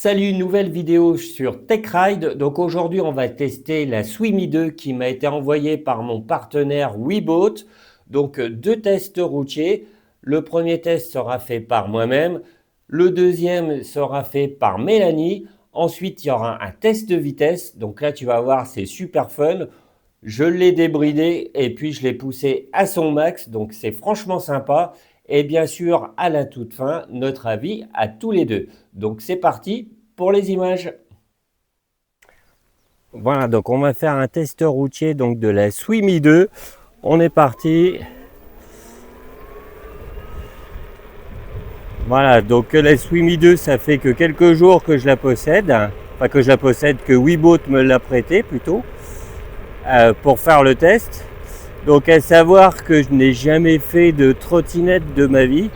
Salut, nouvelle vidéo sur TechRide. Donc aujourd'hui, on va tester la Swimi 2 qui m'a été envoyée par mon partenaire Weeboat. Donc deux tests routiers. Le premier test sera fait par moi-même. Le deuxième sera fait par Mélanie. Ensuite, il y aura un test de vitesse. Donc là, tu vas voir, c'est super fun. Je l'ai débridé et puis je l'ai poussé à son max. Donc c'est franchement sympa. Et bien sûr, à la toute fin, notre avis à tous les deux. Donc c'est parti pour les images. Voilà, donc on va faire un test routier donc de la Swimi 2. On est parti. Voilà, donc la Swimi 2, ça fait que quelques jours que je la possède. Enfin que je la possède, que Weeboat me l'a prêté plutôt, pour faire le test. Donc à savoir que je n'ai jamais fait de trottinette de ma vie,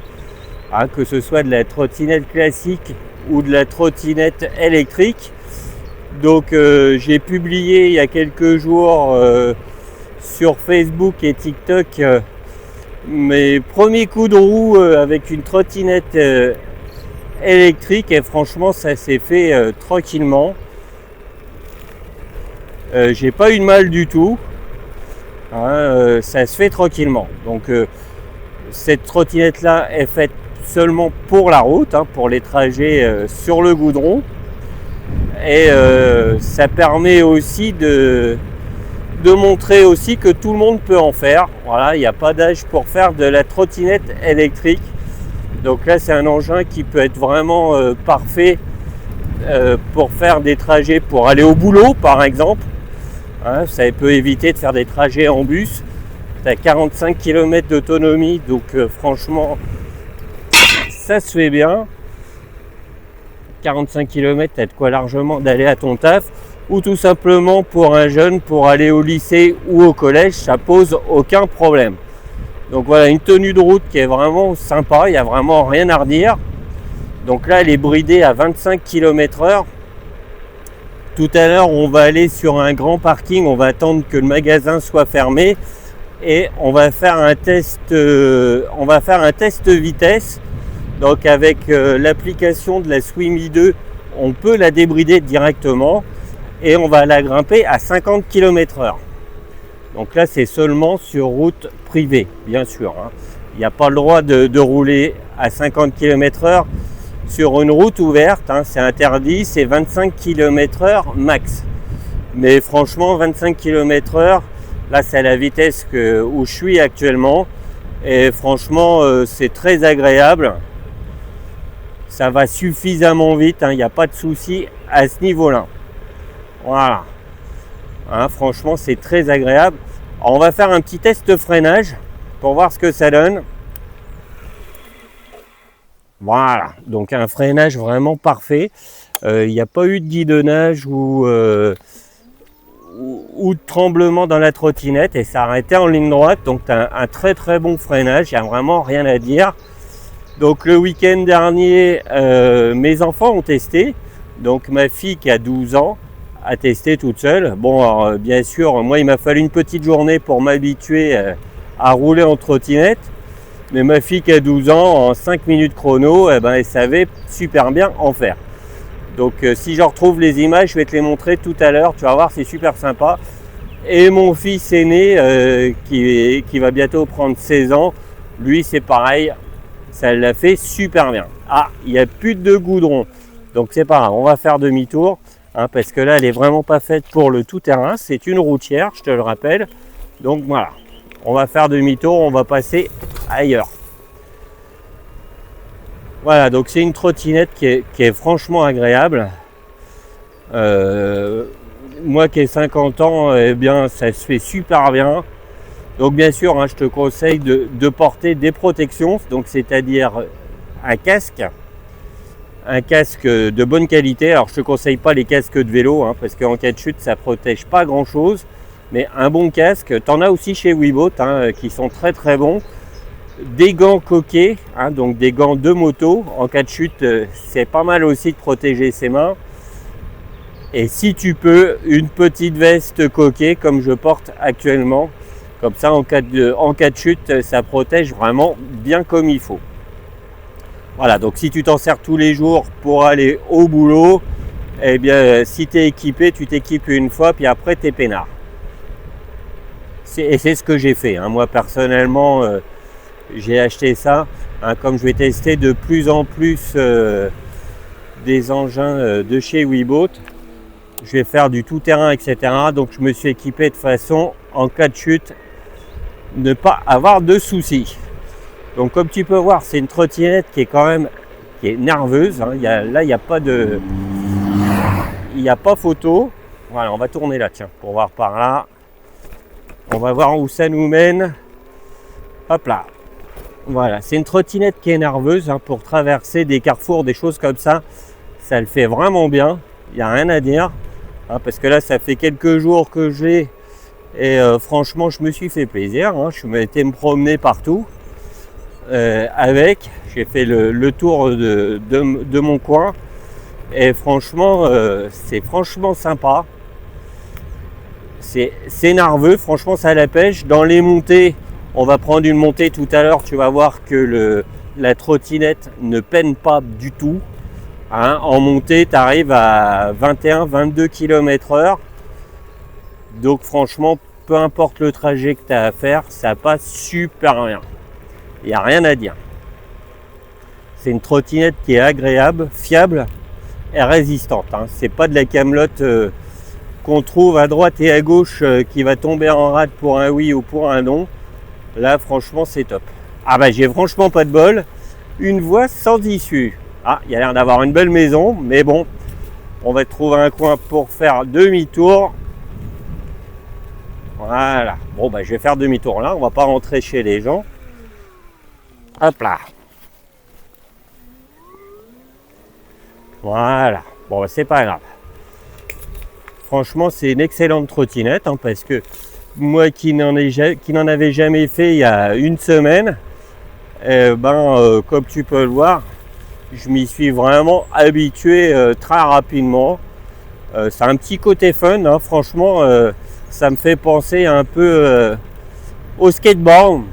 que ce soit de la trottinette classique ou de la trottinette électrique. Donc j'ai publié il y a quelques jours sur Facebook et TikTok mes premiers coups de roue avec une trottinette électrique et franchement ça s'est fait tranquillement. J'ai pas eu de mal du tout. Ça se fait tranquillement. Donc cette trottinette là est faite seulement pour la route, pour les trajets sur le goudron, et ça permet aussi de montrer aussi que tout le monde peut en faire. Voilà, il n'y a pas d'âge pour faire de la trottinette électrique. Donc là c'est un engin qui peut être vraiment parfait pour faire des trajets pour aller au boulot par exemple. Ça peut éviter de faire des trajets en bus. Tu as 45 km d'autonomie, donc franchement, ça se fait bien. 45 km, tu as de quoi largement d'aller à ton taf. Ou tout simplement pour un jeune, pour aller au lycée ou au collège, ça pose aucun problème. Donc voilà, une tenue de route qui est vraiment sympa, il n'y a vraiment rien à redire. Donc là, elle est bridée à 25 km/h. Tout à l'heure, on va aller sur un grand parking, on va attendre que le magasin soit fermé et on va faire un test, vitesse. Donc avec l'application de la Swimi 2, on peut la débrider directement et on va la grimper à 50 km/h. Donc là, c'est seulement sur route privée, bien sûr. Il n'y a pas le droit de rouler à 50 km/h. Sur une route ouverte, c'est interdit, c'est 25 km/h max. Mais franchement, 25 km/h, là c'est la vitesse où je suis actuellement. Et franchement, c'est très agréable. Ça va suffisamment vite, il n'y a pas de souci à ce niveau-là. Voilà. Franchement, c'est très agréable. Alors, on va faire un petit test de freinage pour voir ce que ça donne. Voilà, donc un freinage vraiment parfait. Il n'y a pas eu de guidonnage ou de tremblement dans la trottinette et ça a arrêté en ligne droite. Donc tu as un très très bon freinage, il n'y a vraiment rien à dire. Donc le week-end dernier, mes enfants ont testé. Donc ma fille qui a 12 ans a testé toute seule. Bon, alors, bien sûr, moi il m'a fallu une petite journée pour m'habituer à rouler en trottinette. Mais ma fille qui a 12 ans, en 5 minutes chrono, elle savait super bien en faire. Donc si je retrouve les images, je vais te les montrer tout à l'heure. Tu vas voir, c'est super sympa. Et mon fils aîné, qui va bientôt prendre 16 ans, lui c'est pareil, ça l'a fait super bien. Il n'y a plus de goudron. Donc c'est pas grave, on va faire demi-tour. Parce que là, elle n'est vraiment pas faite pour le tout-terrain. C'est une routière, je te le rappelle. Donc voilà, on va faire demi-tour, on va passer ailleurs. Voilà, donc c'est une trottinette qui est franchement agréable. Moi qui ai 50 ans, eh bien ça se fait super bien. Donc bien sûr, je te conseille de porter des protections, donc c'est-à-dire un casque de bonne qualité. Alors je te conseille pas les casques de vélo, parce qu'en cas de chute ça protège pas grand chose. Mais un bon casque, tu en as aussi chez Weeboat qui sont très très bons. Des gants coquets, donc des gants de moto. En cas de chute, c'est pas mal aussi de protéger ses mains. Et si tu peux, une petite veste coquée comme je porte actuellement. Comme ça, en cas de chute, ça protège vraiment bien comme il faut. Voilà, donc si tu t'en sers tous les jours pour aller au boulot, eh bien si tu es équipé, tu t'équipes une fois, puis après tu es peinard. Et c'est ce que j'ai fait. Hein. Moi personnellement, j'ai acheté ça. Hein, comme je vais tester de plus en plus des engins de chez Weeboat, je vais faire du tout-terrain, etc. Donc je me suis équipé de façon, en cas de chute, ne pas avoir de soucis. Donc comme tu peux voir, c'est une trottinette qui est quand même nerveuse. Hein. Là, il n'y a pas de... Il n'y a pas photo. Voilà, on va tourner là, tiens, pour voir par là. On va voir où ça nous mène. Hop là. Voilà, c'est une trottinette qui est nerveuse hein, pour traverser des carrefours, des choses comme ça. Ça le fait vraiment bien. Il n'y a rien à dire. Hein, parce que là, ça fait quelques jours que j'ai. Et franchement, je me suis fait plaisir. Hein. Je m'étais me promener partout. Avec. J'ai fait le tour de mon coin. Et franchement, c'est franchement sympa. C'est nerveux, franchement ça la pêche. Dans les montées, on va prendre une montée tout à l'heure, tu vas voir que la trottinette ne peine pas du tout. Hein, en montée, tu arrives à 21-22 km/h. Donc franchement, peu importe le trajet que tu as à faire, ça passe super bien. Il n'y a rien à dire. C'est une trottinette qui est agréable, fiable et résistante. Hein. C'est pas de la camelote qu'on trouve à droite et à gauche qui va tomber en rade pour un oui ou pour un non. Là franchement c'est top. Ah bah j'ai franchement pas de bol. Une voie sans issue. Ah, il y a l'air d'avoir une belle maison, mais bon, on va trouver un coin pour faire demi-tour. Voilà. Bon bah je vais faire demi-tour là, on va pas rentrer chez les gens. Hop là. Voilà. Bon bah, c'est pas grave. Franchement, c'est une excellente trottinette hein, parce que moi qui n'en avais jamais fait il y a une semaine, comme tu peux le voir, je m'y suis vraiment habitué très rapidement. C'est un petit côté fun, hein, franchement, ça me fait penser un peu au skateboard.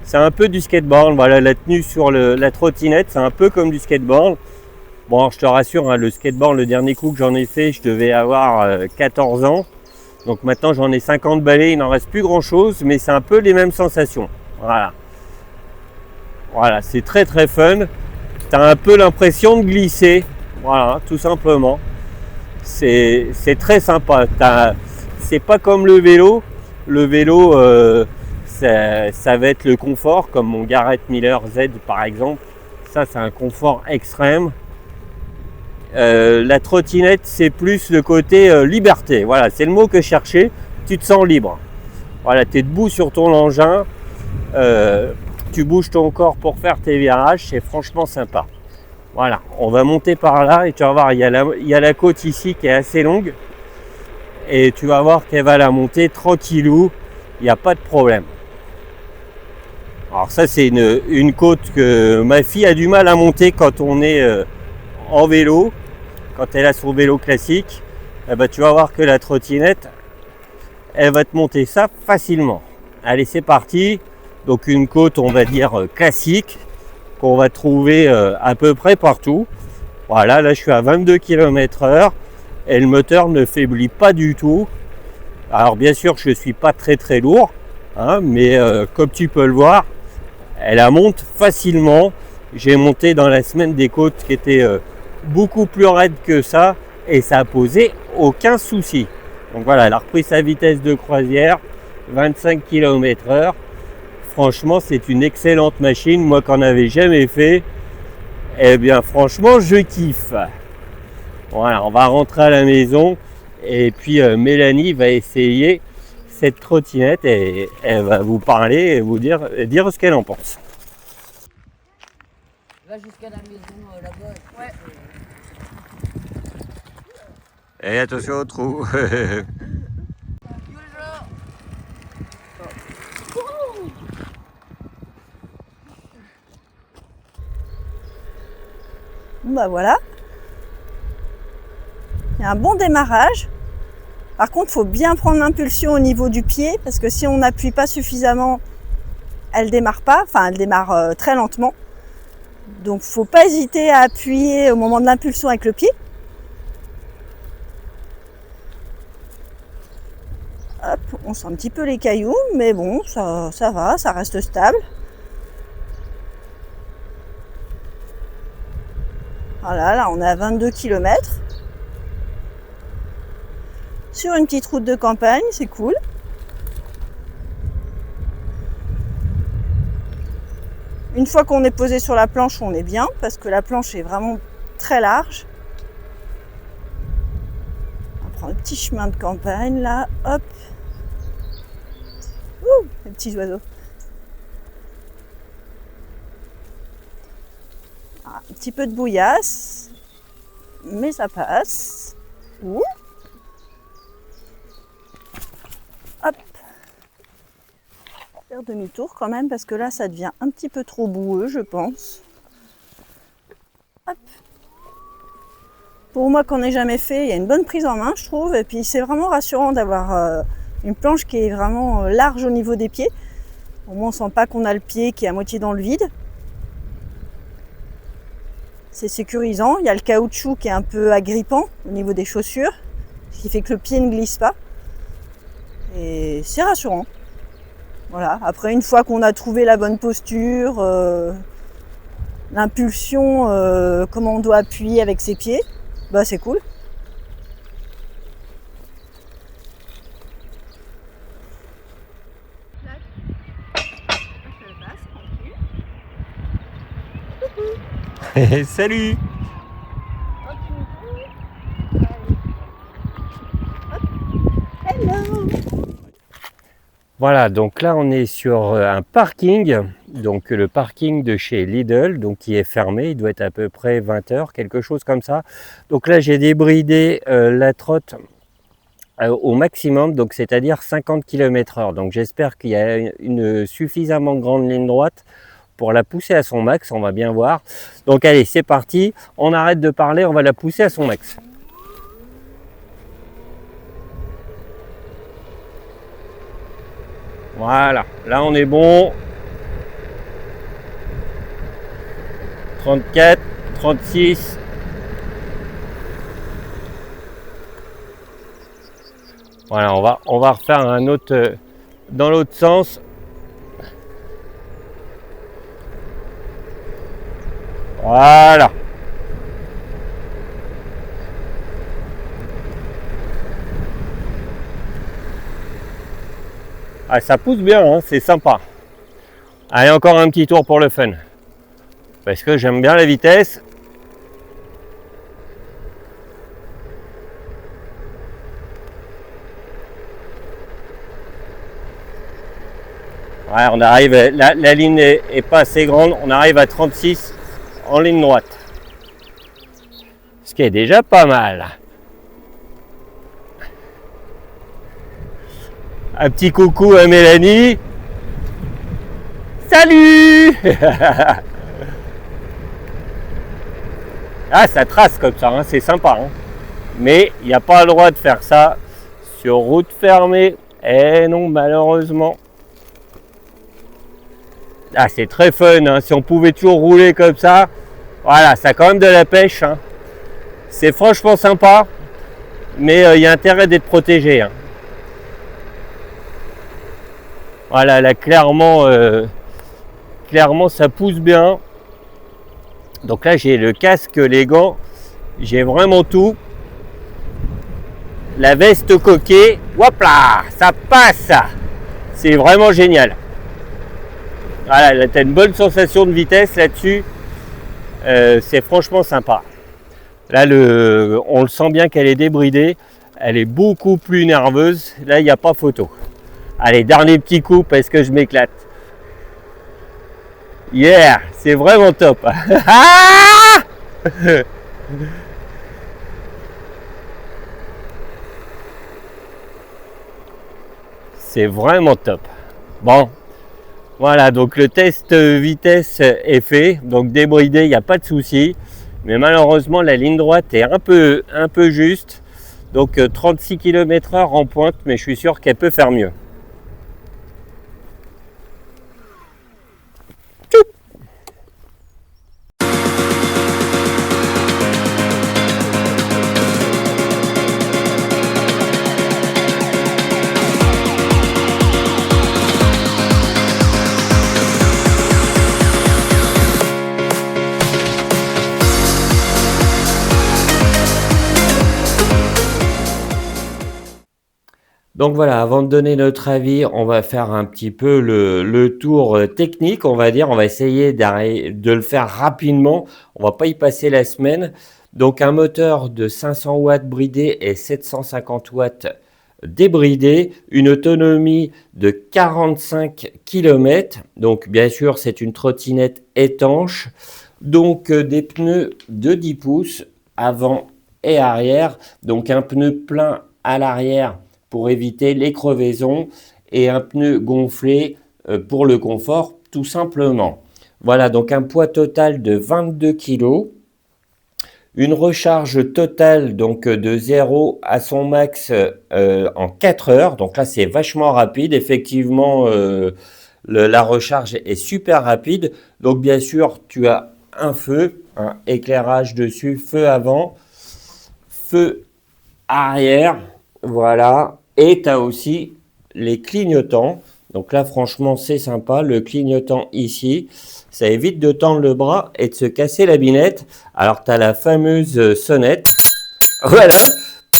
C'est un peu du skateboard, voilà, la tenue sur la trottinette, c'est un peu comme du skateboard. Bon, alors, je te rassure, hein, le skateboard, le dernier coup que j'en ai fait, je devais avoir 14 ans. Donc maintenant, j'en ai 50 balais, il n'en reste plus grand-chose, mais c'est un peu les mêmes sensations. Voilà. Voilà, c'est très très fun. Tu as un peu l'impression de glisser. Voilà, tout simplement. C'est très sympa. C'est pas comme le vélo. Le vélo, ça va être le confort, comme mon Garrett Miller Z par exemple. Ça, c'est un confort extrême. La trottinette, c'est plus le côté liberté. Voilà, c'est le mot que je cherchais. Tu te sens libre. Voilà, tu es debout sur ton engin. Tu bouges ton corps pour faire tes virages. C'est franchement sympa. Voilà, on va monter par là et tu vas voir, il y a la côte ici qui est assez longue. Et tu vas voir qu'elle va la monter tranquillou. Il n'y a pas de problème. Alors ça, c'est une côte que ma fille a du mal à monter quand on est en vélo. Quand elle a son vélo classique, eh ben, tu vas voir que la trottinette, elle va te monter ça facilement. Allez, c'est parti. Donc une côte, on va dire classique, qu'on va trouver à peu près partout. Voilà, là je suis à 22 km/h et le moteur ne faiblit pas du tout. Alors bien sûr, je ne suis pas très très lourd, hein, mais comme tu peux le voir, elle la monte facilement. J'ai monté dans la semaine des côtes qui étaient beaucoup plus raides que ça et ça a posé aucun souci. Donc voilà, elle a repris sa vitesse de croisière, 25 km/h. Franchement, c'est une excellente machine. Moi, qui n'en avais jamais fait, eh bien, franchement, je kiffe. Voilà, on va rentrer à la maison et puis Mélanie va essayer cette trottinette et elle va vous parler et vous dire ce qu'elle en pense. Va jusqu'à la maison là-bas. Ouais. Et attention au trou. Bon bah voilà. Il y a un bon démarrage. Par contre, il faut bien prendre l'impulsion au niveau du pied parce que si on n'appuie pas suffisamment, elle démarre pas. Enfin, elle démarre très lentement. Donc faut pas hésiter à appuyer au moment de l'impulsion avec le pied. Hop, on sent un petit peu les cailloux, mais bon, ça va, ça reste stable. Voilà, là on est à 22 km. Sur une petite route de campagne, c'est cool. Une fois qu'on est posé sur la planche, on est bien, parce que la planche est vraiment très large. On prend le petit chemin de campagne, là, hop. Ouh, les petits oiseaux. Ah, un petit peu de bouillasse, mais ça passe. Ouh. Hop. Faire demi-tour quand même, parce que là, ça devient un petit peu trop boueux, je pense. Hop. Pour moi, qu'on n'ait jamais fait, il y a une bonne prise en main, je trouve. Et puis, c'est vraiment rassurant d'avoir une planche qui est vraiment large au niveau des pieds. Au moins, on ne sent pas qu'on a le pied qui est à moitié dans le vide. C'est sécurisant. Il y a le caoutchouc qui est un peu agrippant au niveau des chaussures, ce qui fait que le pied ne glisse pas. Et c'est rassurant. Voilà. Après, une fois qu'on a trouvé la bonne posture, l'impulsion, comment on doit appuyer avec ses pieds, bah c'est cool. Salut! Hello! Voilà, donc là on est sur un parking, donc le parking de chez Lidl, donc qui est fermé, il doit être à peu près 20 h, quelque chose comme ça. Donc là j'ai débridé la trotte au maximum, donc c'est-à-dire 50 km/h. Donc j'espère qu'il y a une suffisamment grande ligne droite pour la pousser à son max, on va bien voir. Donc allez, c'est parti, on arrête de parler, on va la pousser à son max. Voilà, là on est bon. 34, 36. Voilà, on va refaire un autre dans l'autre sens. Voilà. Ah, ça pousse bien, hein, c'est sympa. Allez, encore un petit tour pour le fun. Parce que j'aime bien la vitesse. Ouais, on arrive, la ligne est pas assez grande, on arrive à 36 en ligne droite. Ce qui est déjà pas mal. Un petit coucou à Mélanie. Salut! Ah, ça trace comme ça, hein, c'est sympa. Hein. Mais il n'y a pas le droit de faire ça sur route fermée. Eh non, malheureusement. Ah, c'est très fun, hein. Si on pouvait toujours rouler comme ça. Voilà, ça a quand même de la pêche. Hein. C'est franchement sympa. Mais il y a intérêt d'être protégé. Hein. Voilà, là, clairement, ça pousse bien. Donc là, j'ai le casque, les gants. J'ai vraiment tout. La veste coquée. Hop là, ça passe. C'est vraiment génial. Voilà, là, tu as une bonne sensation de vitesse là-dessus. C'est franchement sympa. Là, on le sent bien qu'elle est débridée. Elle est beaucoup plus nerveuse. Là, il n'y a pas photo. Allez, dernier petit coup parce que je m'éclate. Yeah, c'est vraiment top. Ah! C'est vraiment top. Bon, voilà, donc le test vitesse est fait. Donc débridé, il n'y a pas de souci. Mais malheureusement, la ligne droite est un peu juste. Donc 36 km/h en pointe, mais je suis sûr qu'elle peut faire mieux. Donc voilà, avant de donner notre avis, on va faire un petit peu le tour technique, on va dire. On va essayer de le faire rapidement. On va pas y passer la semaine. Donc un moteur de 500 watts bridé et 750 watts débridé, une autonomie de 45 km. Donc bien sûr, c'est une trottinette étanche. Donc des pneus de 10 pouces avant et arrière. Donc un pneu plein à l'arrière pour éviter les crevaisons et un pneu gonflé pour le confort tout simplement. Voilà, donc un poids total de 22 kg. Une recharge totale donc de 0 à son max en 4 heures. Donc là, c'est vachement rapide. Effectivement, la recharge est super rapide. Donc bien sûr, tu as un feu, un éclairage dessus, feu avant, feu arrière. Voilà. Et tu as aussi les clignotants. Donc là, franchement, c'est sympa. Le clignotant ici, ça évite de tendre le bras et de se casser la binette. Alors, tu as la fameuse sonnette. Voilà.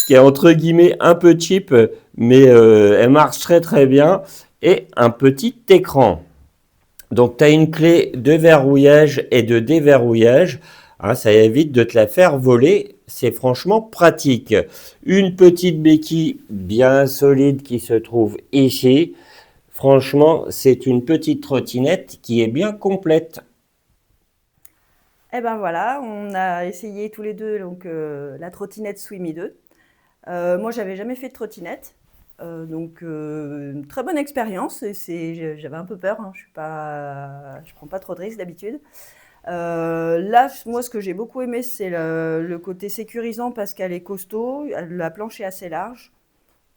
Qui est entre guillemets un peu cheap, mais elle marche très très bien. Et un petit écran. Donc, tu as une clé de verrouillage et de déverrouillage. Hein, ça évite de te la faire voler. C'est franchement pratique. Une petite béquille bien solide qui se trouve ici. Franchement, c'est une petite trottinette qui est bien complète. Et ben voilà, on a essayé tous les deux donc, la trottinette Swimi 2. Moi, j'avais jamais fait de trottinette. Donc, une très bonne expérience. J'avais un peu peur, hein. Je prends pas trop de risques d'habitude. Là, moi, ce que j'ai beaucoup aimé, c'est le côté sécurisant parce qu'elle est costaud, la planche est assez large.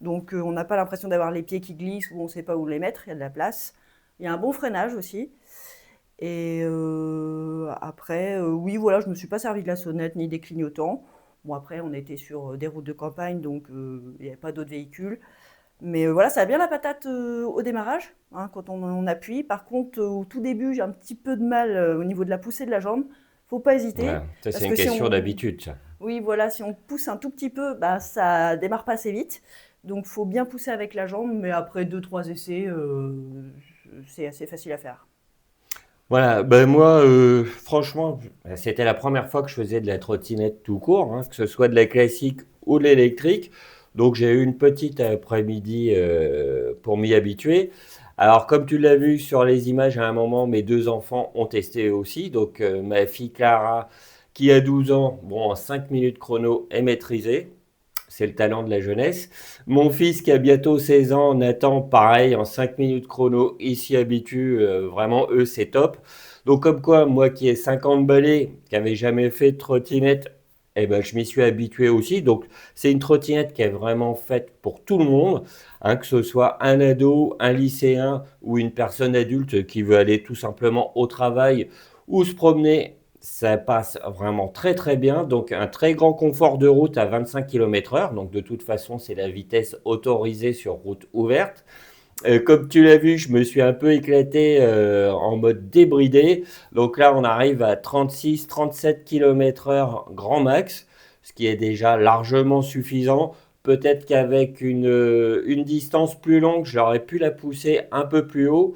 Donc, on n'a pas l'impression d'avoir les pieds qui glissent ou on ne sait pas où les mettre, il y a de la place. Il y a un bon freinage aussi. Et après, oui, voilà, je ne me suis pas servi de la sonnette ni des clignotants. Bon, après, on était sur des routes de campagne, donc il n'y avait pas d'autres véhicules. Mais voilà, ça a bien la patate au démarrage, hein, quand on appuie. Par contre, au tout début, j'ai un petit peu de mal au niveau de la poussée de la jambe. Faut pas hésiter. Ouais, ça, c'est une que si question on- d'habitude. Ça. Oui, voilà, si on pousse un tout petit peu, bah, ça démarre pas assez vite. Donc, faut bien pousser avec la jambe, mais après 2-3 essais, c'est assez facile à faire. Voilà, ben moi, franchement, c'était la première fois que je faisais de la trottinette tout court, hein, que ce soit de la classique ou de l'électrique. Donc j'ai eu une petite après-midi pour m'y habituer. Alors comme tu l'as vu sur les images, à un moment, mes deux enfants ont testé aussi. Donc ma fille Clara, qui a 12 ans, bon, en 5 minutes chrono, est maîtrisée. C'est le talent de la jeunesse. Mon fils qui a bientôt 16 ans, Nathan, pareil, en 5 minutes chrono, il s'y habitue. Vraiment, eux, c'est top. Donc, comme quoi, moi qui ai 50 balais, qui n'avais jamais fait de trottinette, eh ben, je m'y suis habitué aussi. Donc, c'est une trottinette qui est vraiment faite pour tout le monde, hein, que ce soit un ado, un lycéen ou une personne adulte qui veut aller tout simplement au travail ou se promener. Ça passe vraiment très très bien, donc un très grand confort de route à 25 km/h, donc de toute façon c'est la vitesse autorisée sur route ouverte. Comme tu l'as vu, je me suis un peu éclaté en mode débridé, donc là on arrive à 36-37 km/h grand max, ce qui est déjà largement suffisant. Peut-être qu'avec une distance plus longue, j'aurais pu la pousser un peu plus haut,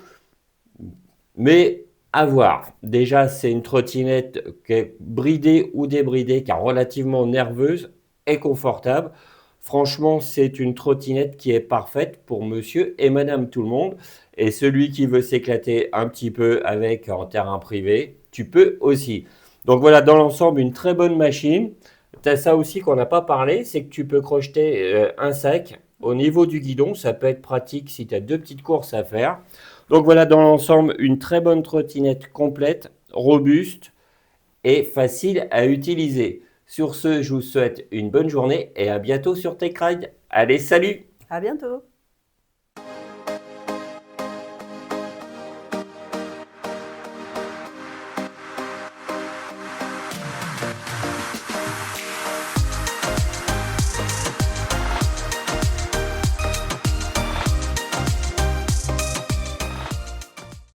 mais à voir. Déjà, c'est une trottinette qui est bridée ou débridée, qui est relativement nerveuse et confortable. Franchement, c'est une trottinette qui est parfaite pour monsieur et madame tout le monde. Et celui qui veut s'éclater un petit peu avec en terrain privé, tu peux aussi. Donc voilà, dans l'ensemble, une très bonne machine. Tu as ça aussi qu'on n'a pas parlé, c'est que tu peux crocheter un sac au niveau du guidon. Ça peut être pratique si tu as deux petites courses à faire. Donc voilà, dans l'ensemble, une très bonne trottinette complète, robuste et facile à utiliser. Sur ce, je vous souhaite une bonne journée et à bientôt sur TechRide. Allez, salut! À bientôt!